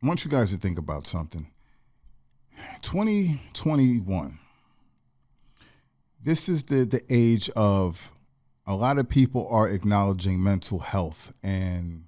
I want you guys to think about something. 2021. This is the age of a lot of people are acknowledging mental health and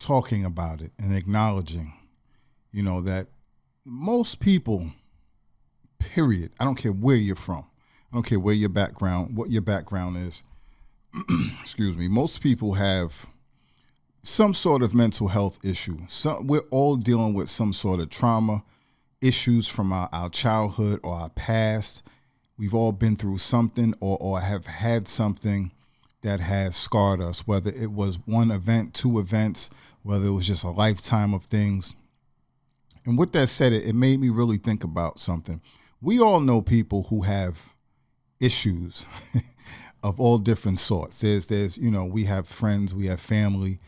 talking about it and acknowledging, that most people, period, I don't care where you're from, I don't care where your background, what your background is, excuse me, most people have some sort of mental health issue. We're all dealing with some sort of trauma, issues from our childhood or our past. We've all been through something or have had something that has scarred us, whether it was one event, two events, whether it was just a lifetime of things. And with that said, it made me really think about something. We all know people who have issues of all different sorts. There's, we have friends, we have family,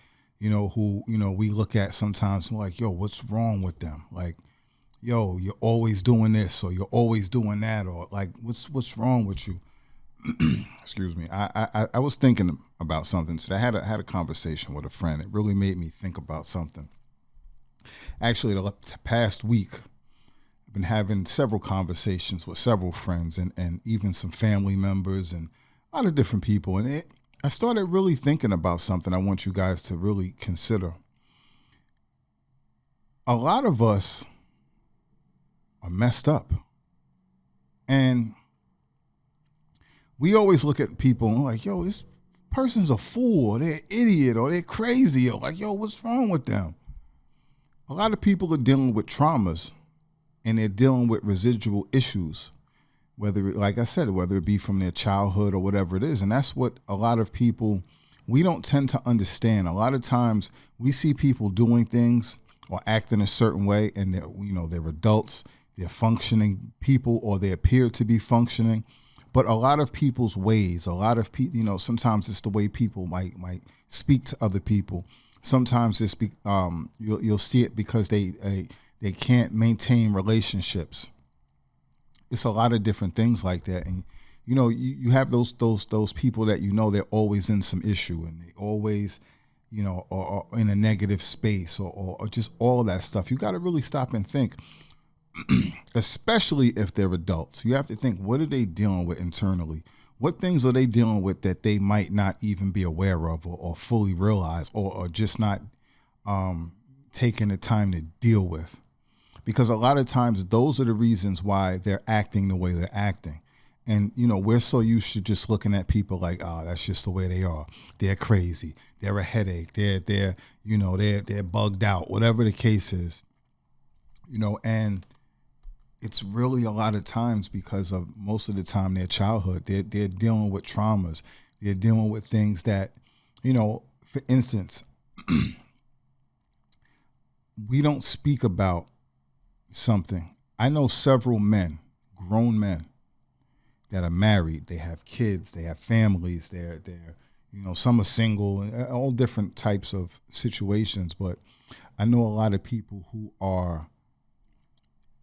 who, we look at sometimes and we're like, yo, what's wrong with them? Like, yo, you're always doing this or you're always doing that, or like, what's wrong with you? Excuse me. I was thinking about something. So I had a conversation with a friend. It really made me think about something. Actually, the past week, I've been having several conversations with several friends and even some family members and a lot of different people. And I started really thinking about something I want you guys to really consider. A lot of us are messed up. And we always look at people and we're like, yo, this person's a fool, or they're an idiot, or they're crazy, or like, yo, what's wrong with them? A lot of people are dealing with traumas and they're dealing with residual issues, like I said, whether it be from their childhood or whatever it is. And that's what a lot of people, we don't tend to understand. A lot of times we see people doing things or acting a certain way, and they're adults, they're functioning people, or they appear to be functioning. But a lot of people's ways, a lot of people, sometimes it's the way people might speak to other people. Sometimes it's you'll see it because they can't maintain relationships. It's a lot of different things like that, and you have those people that they're always in some issue, and they always are in a negative space, or just all that stuff. You got to really stop and think. Especially if they're adults, you have to think, what are they dealing with internally? What things are they dealing with that they might not even be aware of or fully realize, or just not taking the time to deal with? Because a lot of times those are the reasons why they're acting the way they're acting. And, we're so used to just looking at people like, oh, that's just the way they are. They're crazy. They're a headache. They're bugged out, whatever the case is, and it's really a lot of times because of most of the time their childhood. They're dealing with traumas. They're dealing with things that, for instance, we don't speak about something. I know several men, grown men, that are married. They have kids. They have families. They're some are single, and all different types of situations. But I know a lot of people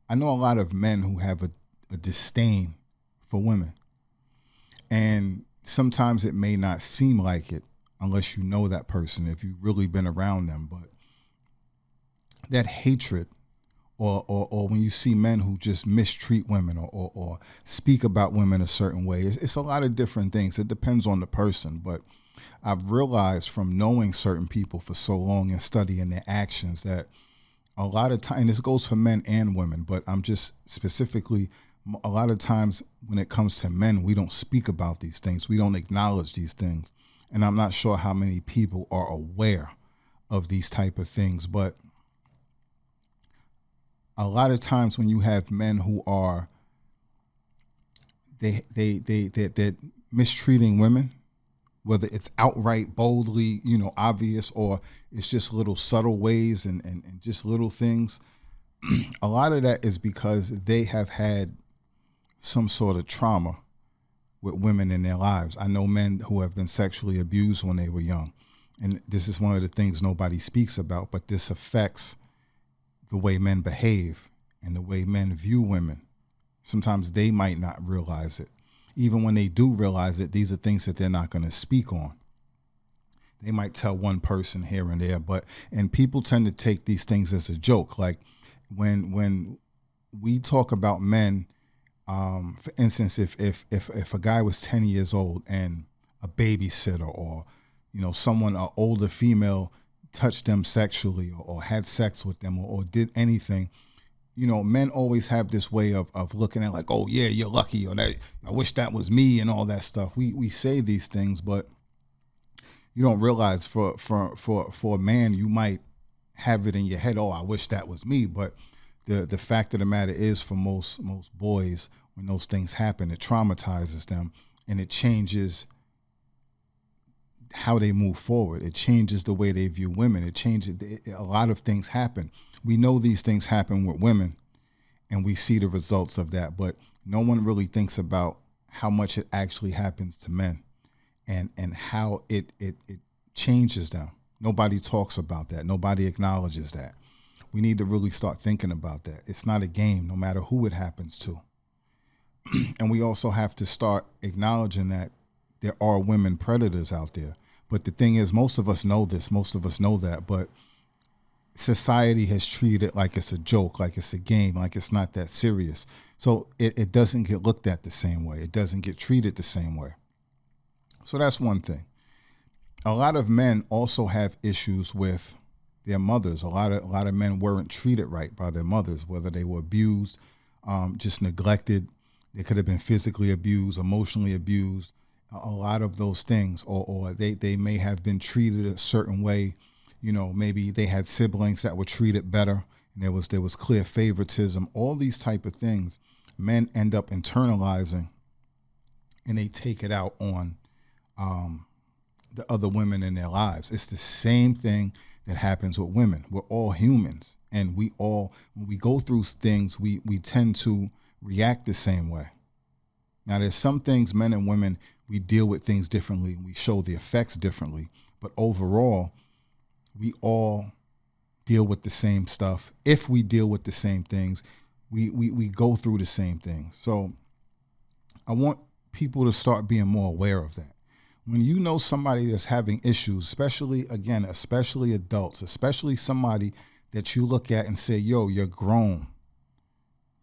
I know a lot of men who have a disdain for women. And sometimes it may not seem like it unless you know that person, if you've really been around them. But that hatred, or when you see men who just mistreat women or speak about women a certain way, it's a lot of different things. It depends on the person. But I've realized from knowing certain people for so long and studying their actions that a lot of time, and this goes for men and women, but I'm just specifically, a lot of times when it comes to men, we don't speak about these things. We don't acknowledge these things. And I'm not sure how many people are aware of these type of things. But a lot of times when you have men who are, they're mistreating women, whether it's outright, boldly, obvious, or it's just little subtle ways and just little things. A lot of that is because they have had some sort of trauma with women in their lives. I know men who have been sexually abused when they were young. And this is one of the things nobody speaks about, but this affects the way men behave and the way men view women. Sometimes they might not realize it. Even when they do realize it, these are things that they're not going to speak on. They might tell one person here and there, and people tend to take these things as a joke. Like when we talk about men, for instance, if a guy was 10 years old and a babysitter or someone, an older female, touched them sexually or had sex with them or did anything, men always have this way of looking at like, oh yeah, you're lucky, or that I wish that was me, and all that stuff. We say these things, but you don't realize for a man, you might have it in your head, oh, I wish that was me. But the fact of the matter is, for most boys, when those things happen, it traumatizes them and it changes how they move forward. It changes the way they view women. It changes, a lot of things happen. We know these things happen with women and we see the results of that, but no one really thinks about how much it actually happens to men and how it changes them. Nobody talks about that. Nobody acknowledges that. We need to really start thinking about that. It's not a game, no matter who it happens to. And we also have to start acknowledging that there are women predators out there. But the thing is, most of us know this, most of us know that, but society has treated it like it's a joke, like it's a game, like it's not that serious. So it doesn't get looked at the same way. It doesn't get treated the same way. So that's one thing. A lot of men also have issues with their mothers. A lot of men weren't treated right by their mothers, whether they were abused, just neglected. They could have been physically abused, emotionally abused, a lot of those things, or they may have been treated a certain way. Maybe they had siblings that were treated better, and there was clear favoritism. All these type of things, men end up internalizing, and they take it out on the other women in their lives. It's the same thing that happens with women. We're all humans, and when we go through things, we tend to react the same way. Now, there's some things, men and women, we deal with things differently. We show the effects differently. But overall, we all deal with the same stuff. If we deal with the same things, we go through the same things. So I want people to start being more aware of that. When you know somebody that's having issues, especially adults, especially somebody that you look at and say, yo, you're grown.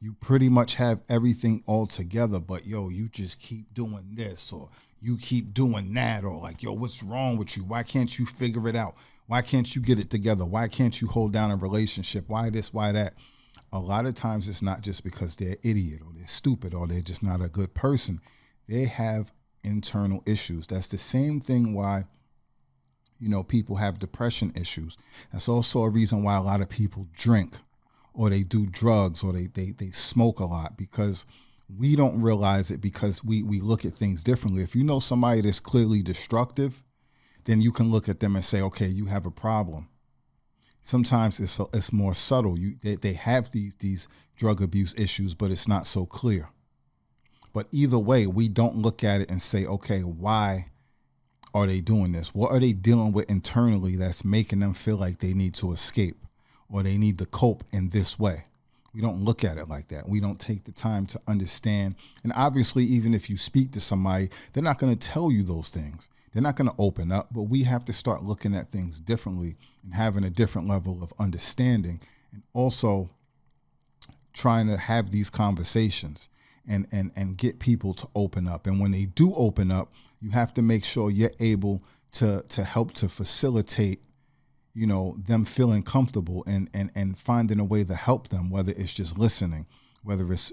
You pretty much have everything all together, but yo, you just keep doing this, or you keep doing that, or like, yo, what's wrong with you? Why can't you figure it out? Why can't you get it together? Why can't you hold down a relationship? Why this, why that? A lot of times it's not just because they're idiot or they're stupid or they're just not a good person. They have internal issues. That's the same thing why, people have depression issues. That's also a reason why a lot of people drink, or they do drugs, or they smoke a lot, because we don't realize it, because we look at things differently. If you know somebody that's clearly destructive, then you can look at them and say, okay, you have a problem. Sometimes it's more subtle. They have these drug abuse issues, but it's not so clear. But either way, we don't look at it and say, okay, why are they doing this? What are they dealing with internally that's making them feel like they need to escape, or they need to cope in this way? We don't look at it like that. We don't take the time to understand. And obviously, even if you speak to somebody, they're not going to tell you those things. They're not going to open up, but we have to start looking at things differently and having a different level of understanding, and also trying to have these conversations and get people to open up. And when they do open up, you have to make sure you're able to help to facilitate them feeling comfortable and finding a way to help them, whether it's just listening, whether it's,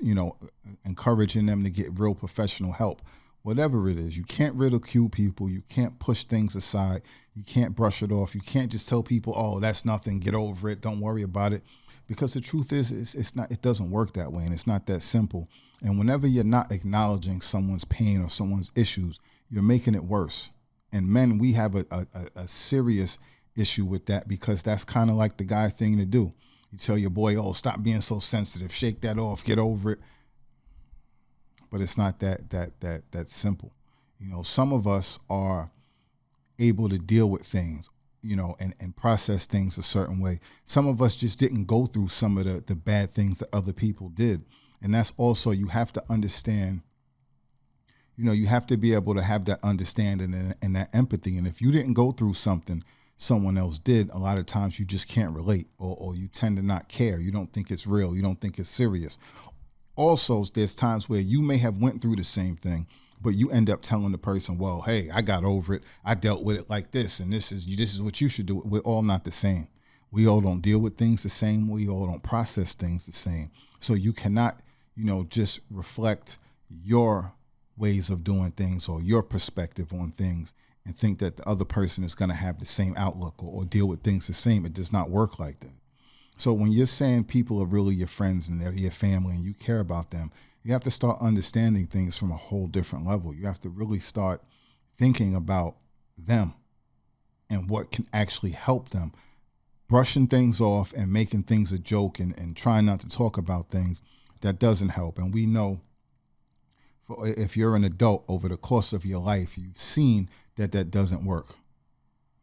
encouraging them to get real professional help, whatever it is. You can't ridicule people. You can't push things aside. You can't brush it off. You can't just tell people, oh, that's nothing, get over it, don't worry about it. Because the truth is, it's not, it doesn't work that way, and it's not that simple. And whenever you're not acknowledging someone's pain or someone's issues, you're making it worse. And men, we have a serious issue with that, because that's kind of like the guy thing to do. You tell your boy, oh, stop being so sensitive, shake that off, get over it. But it's not that simple. Some of us are able to deal with things, and process things a certain way. Some of us just didn't go through some of the bad things that other people did. And that's also, you have to understand, You have to be able to have that understanding and that empathy. And if you didn't go through something someone else did, a lot of times you just can't relate, or you tend to not care. You don't think it's real. You don't think it's serious. Also, there's times where you may have went through the same thing, but you end up telling the person, well, hey, I got over it. I dealt with it like this, and this is what you should do. We're all not the same. We all don't deal with things the same. We all don't process things the same. So you cannot, just reflect your ways of doing things or your perspective on things and think that the other person is going to have the same outlook or deal with things the same. It does not work like that. So when you're saying people are really your friends and they're your family and you care about them, you have to start understanding things from a whole different level. You have to really start thinking about them and what can actually help them. Brushing things off and making things a joke and trying not to talk about things, that doesn't help. And we know if you're an adult over the course of your life, you've seen that doesn't work.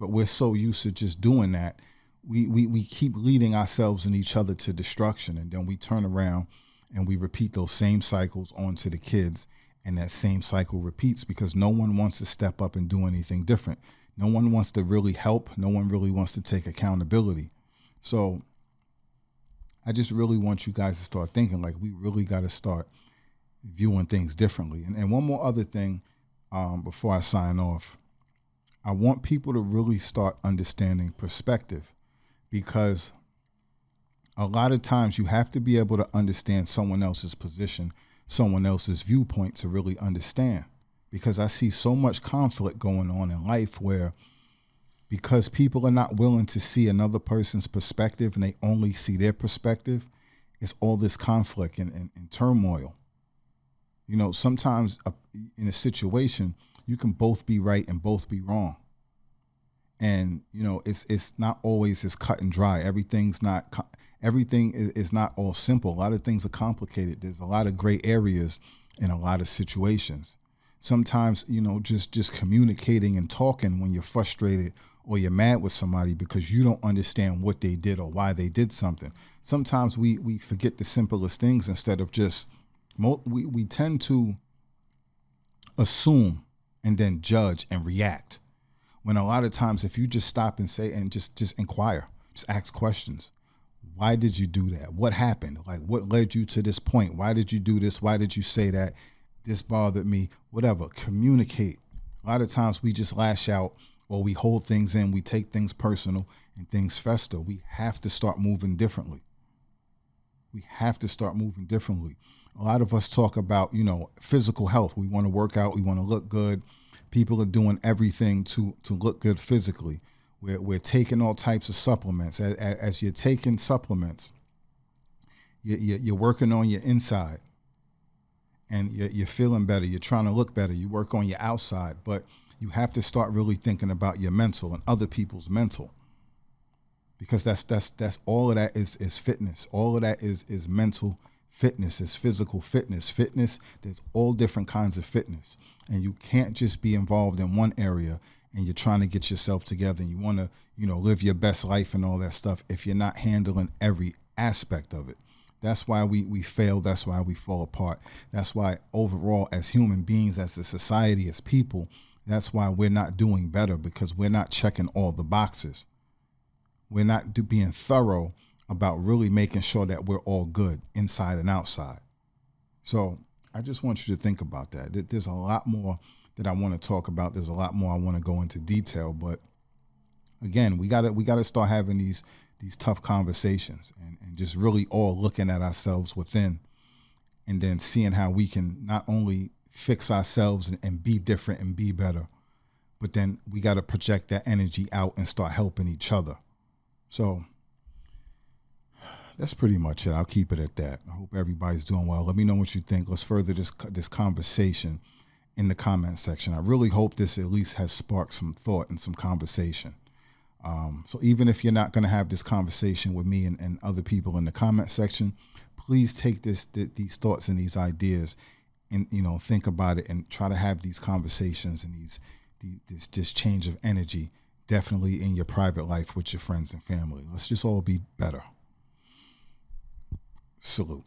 But we're so used to just doing that. We keep leading ourselves and each other to destruction. And then we turn around and we repeat those same cycles onto the kids. And that same cycle repeats because no one wants to step up and do anything different. No one wants to really help. No one really wants to take accountability. So I just really want you guys to start thinking like we really got to start viewing things differently. And one more other thing before I sign off, I want people to really start understanding perspective, because a lot of times you have to be able to understand someone else's position, someone else's viewpoint to really understand. Because I see so much conflict going on in life where, because people are not willing to see another person's perspective and they only see their perspective, it's all this conflict and turmoil. Sometimes in a situation, you can both be right and both be wrong. And, it's not always as cut and dry. Everything is not all simple. A lot of things are complicated. There's a lot of gray areas in a lot of situations. Sometimes, just communicating and talking when you're frustrated or you're mad with somebody because you don't understand what they did or why they did something. Sometimes we forget the simplest things instead of just, we tend to assume and then judge and react. When a lot of times, if you just stop and say, and just inquire, just ask questions. Why did you do that? What happened? Like, what led you to this point? Why did you do this? Why did you say that? This bothered me, whatever. Communicate. A lot of times we just lash out or we hold things in. We take things personal and things fester. We have to start moving differently. A lot of us talk about, physical health. We want to work out. We want to look good. People are doing everything to look good physically. We're taking all types of supplements. As you're taking supplements, you're working on your inside. And you're feeling better. You're trying to look better. You work on your outside, but you have to start really thinking about your mental and other people's mental, because that's all of that is fitness. All of that is mental fitness, is physical fitness. Fitness, there's all different kinds of fitness, and you can't just be involved in one area and you're trying to get yourself together and you want to live your best life and all that stuff if you're not handling every aspect of it. That's why we fail. That's why we fall apart. That's why overall, as human beings, as a society, as people, that's why we're not doing better, because we're not checking all the boxes. We're not being thorough about really making sure that we're all good inside and outside. So I just want you to think about that. There's a lot more that I want to talk about. There's a lot more I want to go into detail. But again, we gotta start having these tough conversations and just really all looking at ourselves within, and then seeing how we can not only fix ourselves and be different and be better, but then we got to project that energy out and start helping each other. So that's pretty much it. I'll keep it at that. I hope everybody's doing well. Let me know what you think. Let's further this conversation in the comment section. I really hope this at least has sparked some thought and some conversation. So even if you're not going to have this conversation with me and other people in the comment section, please take these thoughts and these ideas and, think about it and try to have these conversations and this change of energy definitely in your private life with your friends and family. Let's just all be better. Salute.